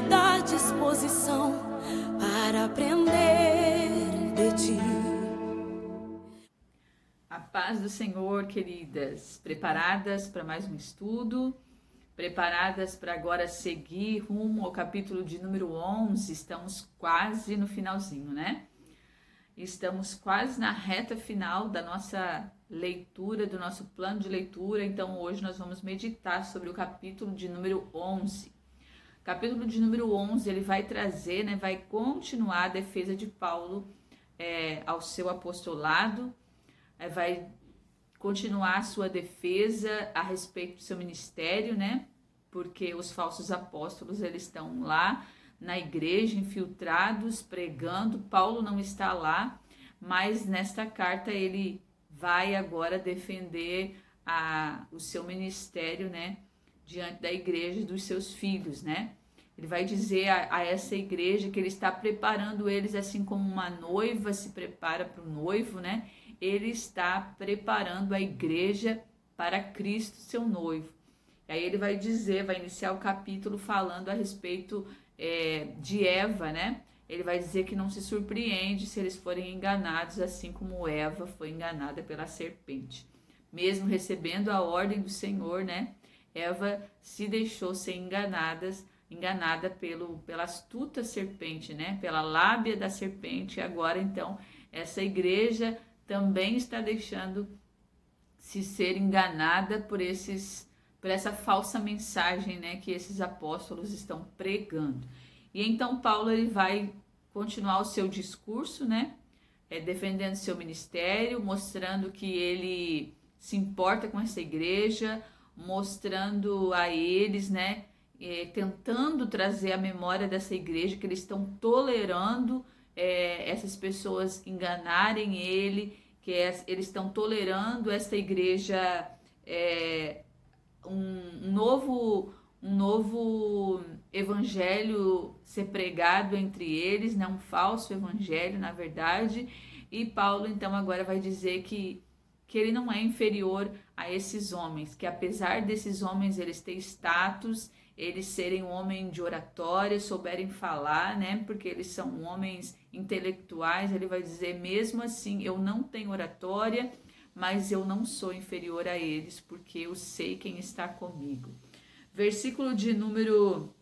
dá disposição para aprender de ti. A paz do Senhor, queridas, preparadas para mais um estudo? Preparadas para agora seguir rumo ao capítulo de número 11? Estamos quase no finalzinho, né? Estamos quase na reta final da nossa leitura, do nosso plano de leitura. Então hoje nós vamos meditar sobre o capítulo de número 11. O capítulo de número 11, ele vai trazer, né, vai continuar a defesa de Paulo ao seu apostolado, vai continuar a sua defesa a respeito do seu ministério, né? Porque os falsos apóstolos, eles estão lá na igreja, infiltrados, pregando. Paulo não está lá, mas nesta carta ele vai agora defender o seu ministério, né? Diante da igreja dos seus filhos, né? Ele vai dizer a essa igreja que ele está preparando eles assim como uma noiva se prepara para o noivo, né? Ele está preparando a igreja para Cristo, seu noivo. E aí ele vai dizer, vai iniciar o capítulo falando a respeito de Eva, né? Ele vai dizer que não se surpreende se eles forem enganados, assim como Eva foi enganada pela serpente. Mesmo recebendo a ordem do Senhor, né? Eva se deixou ser enganada pela astuta serpente, né? Pela lábia da serpente. E agora, então, essa igreja também está deixando se ser enganada por essa falsa mensagem, né, que esses apóstolos estão pregando. E então Paulo ele vai continuar o seu discurso, né, defendendo seu ministério, mostrando que ele se importa com essa igreja, mostrando a eles, né, tentando trazer a memória dessa igreja que eles estão tolerando essas pessoas enganarem ele, que eles estão tolerando essa igreja, um novo evangelho ser pregado entre eles, né? Um falso evangelho, na verdade. E Paulo então agora vai dizer que ele não é inferior a esses homens, que apesar desses homens eles terem status, eles serem um homem de oratória, souberem falar, né? Porque eles são homens intelectuais. Ele vai dizer, mesmo assim, eu não tenho oratória, mas eu não sou inferior a eles, porque eu sei quem está comigo. Versículo de número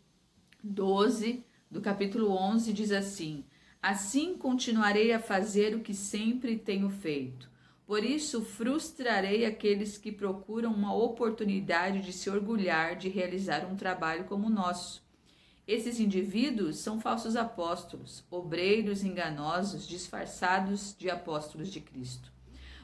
12 do capítulo 11 diz assim: assim continuarei a fazer o que sempre tenho feito. Por isso, frustrarei aqueles que procuram uma oportunidade de se orgulhar de realizar um trabalho como o nosso. Esses indivíduos são falsos apóstolos, obreiros enganosos, disfarçados de apóstolos de Cristo.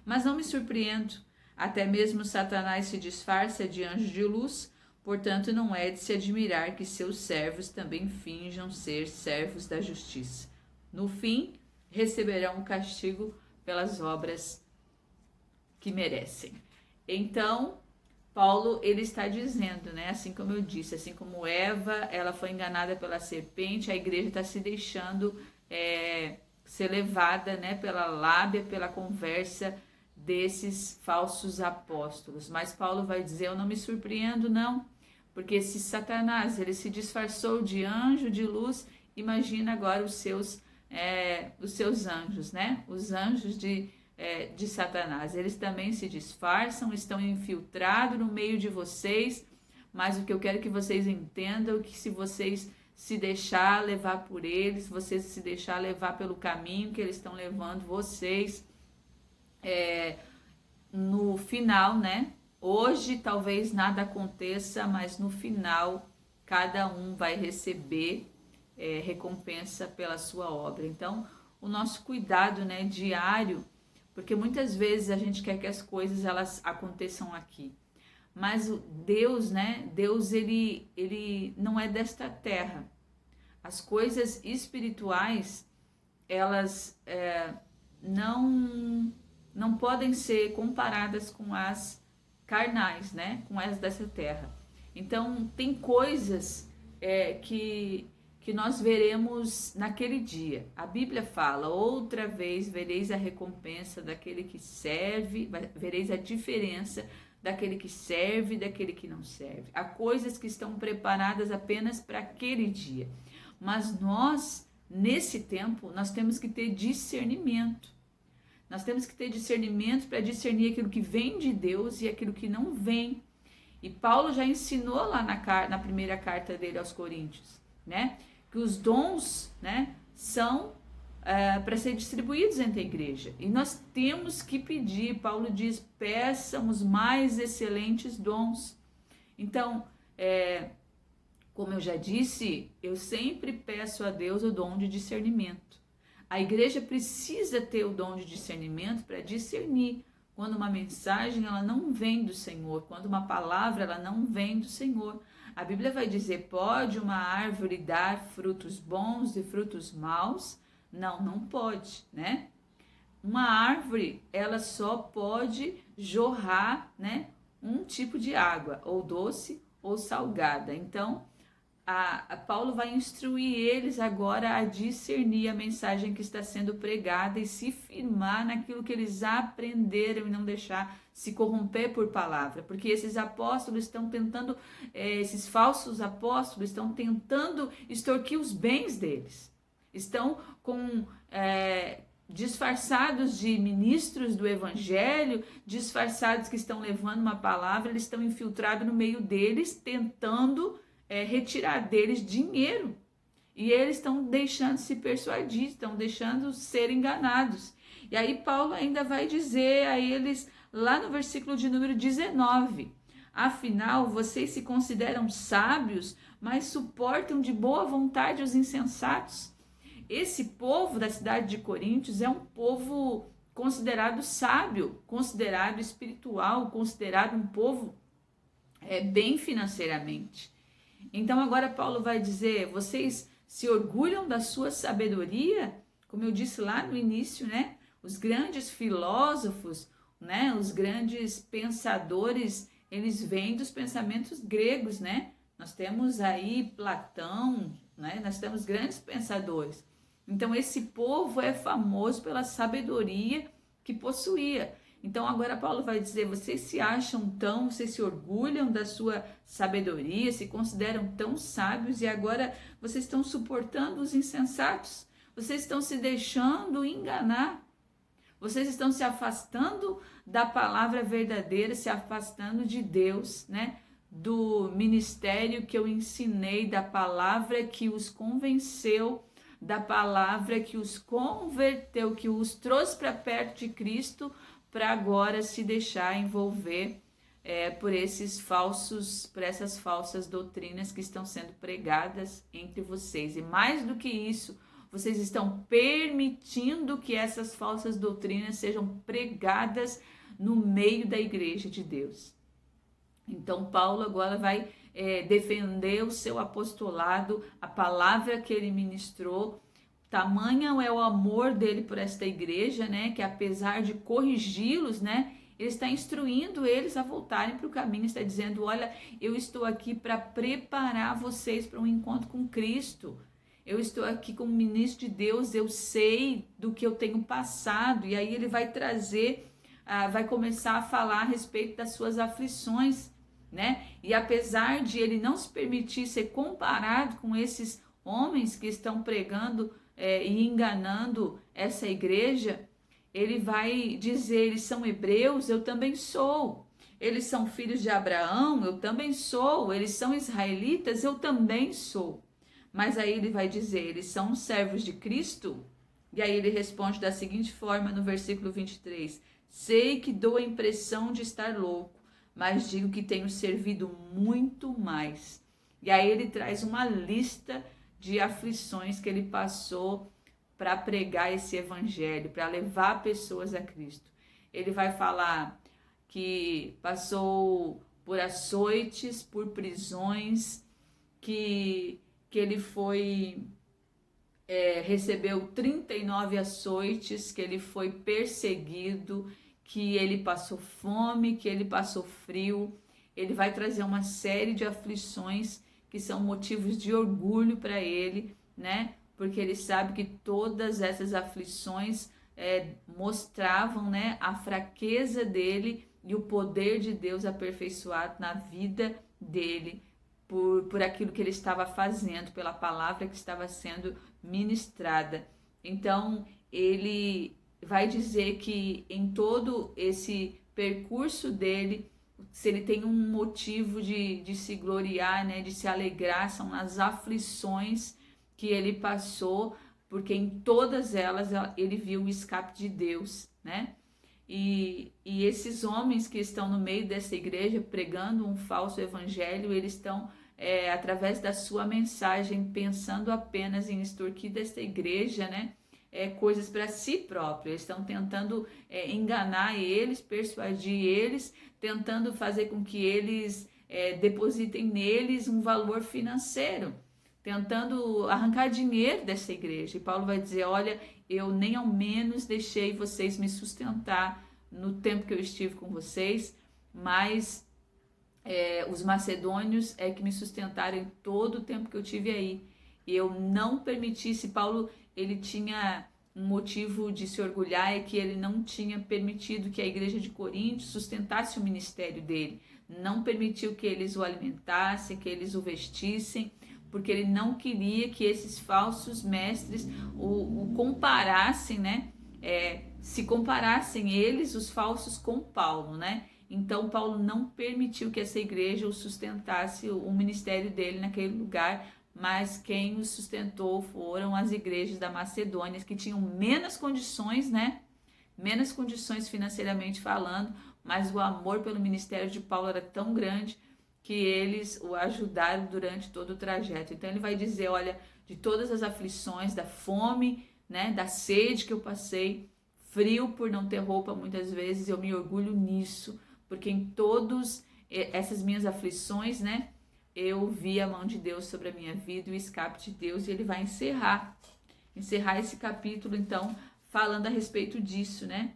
Mas não me surpreendo, até mesmo Satanás se disfarça de anjo de luz, portanto não é de se admirar que seus servos também finjam ser servos da justiça. No fim, receberão o castigo pelas obras que merecem. Então, Paulo, ele está dizendo, né, assim como eu disse, assim como Eva, ela foi enganada pela serpente, a igreja está se deixando ser levada, né, pela lábia, pela conversa desses falsos apóstolos. Mas Paulo vai dizer, eu não me surpreendo não, porque se Satanás, ele se disfarçou de anjo de luz, imagina agora os seus anjos, né, os anjos de Satanás, eles também se disfarçam, estão infiltrados no meio de vocês, mas o que eu quero que vocês entendam é que se vocês se deixar levar por eles, vocês se deixar levar pelo caminho que eles estão levando vocês, no final, né, hoje talvez nada aconteça, mas no final cada um vai receber recompensa pela sua obra. Então, o nosso cuidado, né, diário, porque muitas vezes a gente quer que as coisas elas aconteçam aqui, mas Deus, né? Deus ele não é desta terra. As coisas espirituais elas não podem ser comparadas com as carnais, né? Com as dessa terra. Então tem coisas que nós veremos naquele dia. A Bíblia fala, outra vez vereis a recompensa daquele que serve, vereis a diferença daquele que serve e daquele que não serve. Há coisas que estão preparadas apenas para aquele dia. Mas nós, nesse tempo, nós temos que ter discernimento. Nós temos que ter discernimento para discernir aquilo que vem de Deus e aquilo que não vem. E Paulo já ensinou lá na primeira carta dele aos Coríntios, né? Que os dons, né, são para ser distribuídos entre a igreja. E nós temos que pedir, Paulo diz, peçam os mais excelentes dons. Então, como eu já disse, eu sempre peço a Deus o dom de discernimento. A igreja precisa ter o dom de discernimento para discernir quando uma mensagem ela não vem do Senhor, quando uma palavra ela não vem do Senhor. A Bíblia vai dizer, pode uma árvore dar frutos bons e frutos maus? Não, não pode, né? Uma árvore, ela só pode jorrar, né, um tipo de água, ou doce ou salgada. Então, Paulo vai instruir eles agora a discernir a mensagem que está sendo pregada e se firmar naquilo que eles aprenderam e não deixar se corromper por palavra, porque esses apóstolos estão tentando, esses falsos apóstolos estão tentando extorquir os bens deles, estão disfarçados de ministros do evangelho, disfarçados que estão levando uma palavra, eles estão infiltrados no meio deles, tentando retirar deles dinheiro, e eles estão deixando se persuadir, estão deixando ser enganados. E aí Paulo ainda vai dizer a eles, lá no versículo de número 19, afinal, vocês se consideram sábios, mas suportam de boa vontade os insensatos. Esse povo da cidade de Coríntios é um povo considerado sábio, considerado espiritual, considerado um povo bem financeiramente. Então agora Paulo vai dizer, vocês se orgulham da sua sabedoria? Como eu disse lá no início, né? Os grandes filósofos, né? Os grandes pensadores, eles vêm dos pensamentos gregos, né? Nós temos aí Platão, né? Nós temos grandes pensadores. Então esse povo é famoso pela sabedoria que possuía. Então agora Paulo vai dizer, vocês se orgulham da sua sabedoria, se consideram tão sábios e agora vocês estão suportando os insensatos, vocês estão se deixando enganar, vocês estão se afastando da palavra verdadeira, se afastando de Deus, né? Do ministério que eu ensinei, da palavra que os convenceu, da palavra que os converteu, que os trouxe para perto de Cristo, para agora se deixar envolver por essas falsas doutrinas que estão sendo pregadas entre vocês. E mais do que isso, vocês estão permitindo que essas falsas doutrinas sejam pregadas no meio da igreja de Deus. Então Paulo agora vai defender o seu apostolado, a palavra que ele ministrou. Tamanho é o amor dele por esta igreja, né, que apesar de corrigi-los, né, ele está instruindo eles a voltarem para o caminho, está dizendo, olha, eu estou aqui para preparar vocês para um encontro com Cristo, eu estou aqui como ministro de Deus, eu sei do que eu tenho passado, e aí ele vai trazer, vai começar a falar a respeito das suas aflições, né, e apesar de ele não se permitir ser comparado com esses homens que estão pregando e enganando essa igreja, ele vai dizer, eles são hebreus, eu também sou, eles são filhos de Abraão, eu também sou, eles são israelitas, eu também sou, mas aí ele vai dizer, eles são servos de Cristo, e aí ele responde da seguinte forma no versículo 23, sei que dou a impressão de estar louco, mas digo que tenho servido muito mais, e aí ele traz uma lista de aflições que ele passou para pregar esse evangelho, para levar pessoas a Cristo. Ele vai falar que passou por açoites, por prisões, que ele recebeu 39 açoites, que ele foi perseguido, que ele passou fome, que ele passou frio. Ele vai trazer uma série de aflições que são motivos de orgulho para ele, né? Porque ele sabe que todas essas aflições mostravam, né, a fraqueza dele e o poder de Deus aperfeiçoado na vida dele, por aquilo que ele estava fazendo, pela palavra que estava sendo ministrada. Então, ele vai dizer que em todo esse percurso dele, se ele tem um motivo de se gloriar, né, de se alegrar, são nas aflições que ele passou, porque em todas elas ele viu o escape de Deus, né? E esses homens que estão no meio dessa igreja pregando um falso evangelho, eles estão, através da sua mensagem, pensando apenas em extorquir desta igreja, né? Coisas para si próprios. Eles estão tentando enganar eles, persuadir eles, tentando fazer com que eles depositem neles um valor financeiro, tentando arrancar dinheiro dessa igreja. E Paulo vai dizer, olha, eu nem ao menos deixei vocês me sustentar no tempo que eu estive com vocês, mas os macedônios que me sustentaram em todo o tempo que eu tive aí. E eu não permiti, se Paulo ele tinha um motivo de se orgulhar, é que ele não tinha permitido que a igreja de Corinto sustentasse o ministério dele, não permitiu que eles o alimentassem, que eles o vestissem, porque ele não queria que esses falsos mestres o comparassem, né? Se comparassem eles, os falsos, com Paulo, né? Então Paulo não permitiu que essa igreja o sustentasse, o ministério dele naquele lugar, mas quem o sustentou foram as igrejas da Macedônia, que tinham menos condições, né? Menos condições financeiramente falando, mas o amor pelo ministério de Paulo era tão grande que eles o ajudaram durante todo o trajeto. Então ele vai dizer, olha, de todas as aflições, da fome, né, da sede que eu passei, frio por não ter roupa muitas vezes, eu me orgulho nisso, porque em todas essas minhas aflições, né, eu vi a mão de Deus sobre a minha vida, o escape de Deus, e ele vai encerrar esse capítulo, então, falando a respeito disso, né?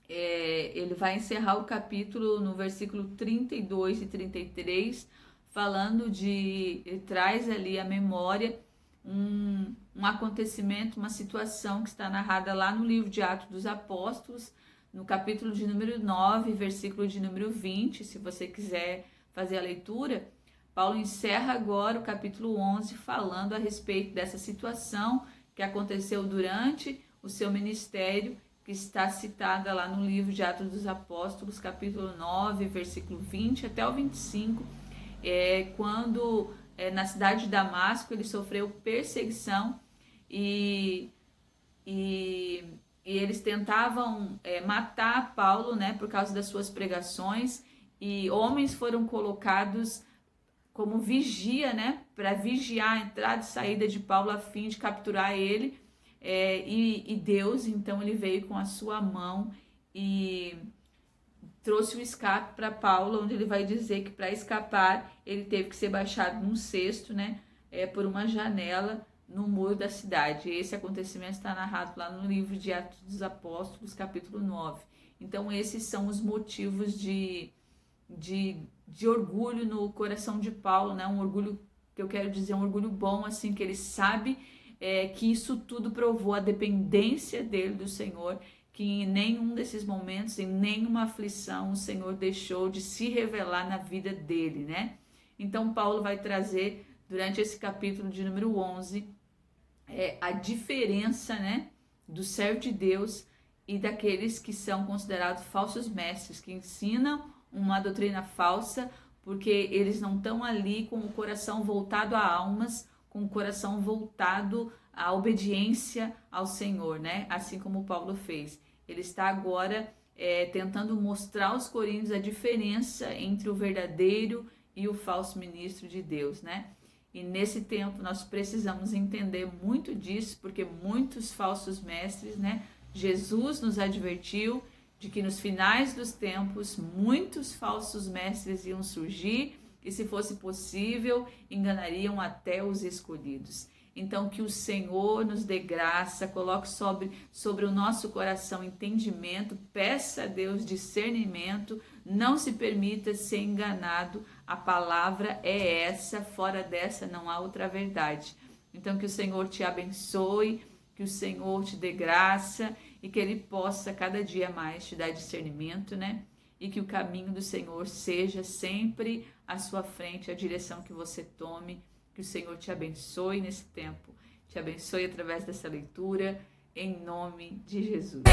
Ele vai encerrar o capítulo no versículo 32 e 33, falando ele traz ali a memória um acontecimento, uma situação que está narrada lá no livro de Atos dos Apóstolos, no capítulo de número 9, versículo de número 20, se você quiser fazer a leitura. Paulo encerra agora o capítulo 11 falando a respeito dessa situação que aconteceu durante o seu ministério, que está citada lá no livro de Atos dos Apóstolos, capítulo 9, versículo 20 até o 25, quando na cidade de Damasco ele sofreu perseguição e eles tentavam matar Paulo, né, por causa das suas pregações, e homens foram colocados como vigia, né, para vigiar a entrada e saída de Paulo a fim de capturar ele, e Deus, então, ele veio com a sua mão e trouxe o escape para Paulo, onde ele vai dizer que para escapar ele teve que ser baixado num cesto, né, por uma janela no muro da cidade. Esse acontecimento está narrado lá no livro de Atos dos Apóstolos, capítulo 9. Então esses são os motivos de orgulho no coração de Paulo, né? Um orgulho que eu quero dizer, um orgulho bom, assim, que ele sabe que isso tudo provou a dependência dele do Senhor, que em nenhum desses momentos, em nenhuma aflição, o Senhor deixou de se revelar na vida dele, né? Então Paulo vai trazer, durante esse capítulo de número 11, a diferença, né, do servo de Deus e daqueles que são considerados falsos mestres, que ensinam uma doutrina falsa, porque eles não estão ali com o coração voltado a almas, com o coração voltado à obediência ao Senhor, né? Assim como Paulo fez. Ele está agora tentando mostrar aos coríntios a diferença entre o verdadeiro e o falso ministro de Deus, né? E nesse tempo nós precisamos entender muito disso, porque muitos falsos mestres, né? Jesus nos advertiu de que nos finais dos tempos muitos falsos mestres iam surgir e, se fosse possível, enganariam até os escolhidos. Então, que o Senhor nos dê graça, coloque sobre o nosso coração entendimento, peça a Deus discernimento, não se permita ser enganado. A palavra é essa, fora dessa não há outra verdade. Então, que o Senhor te abençoe, que o Senhor te dê graça e que Ele possa cada dia mais te dar discernimento, né? e que o caminho do Senhor seja sempre à sua frente, a direção que você tome. Que o Senhor te abençoe nesse tempo, te abençoe através dessa leitura, em nome de Jesus.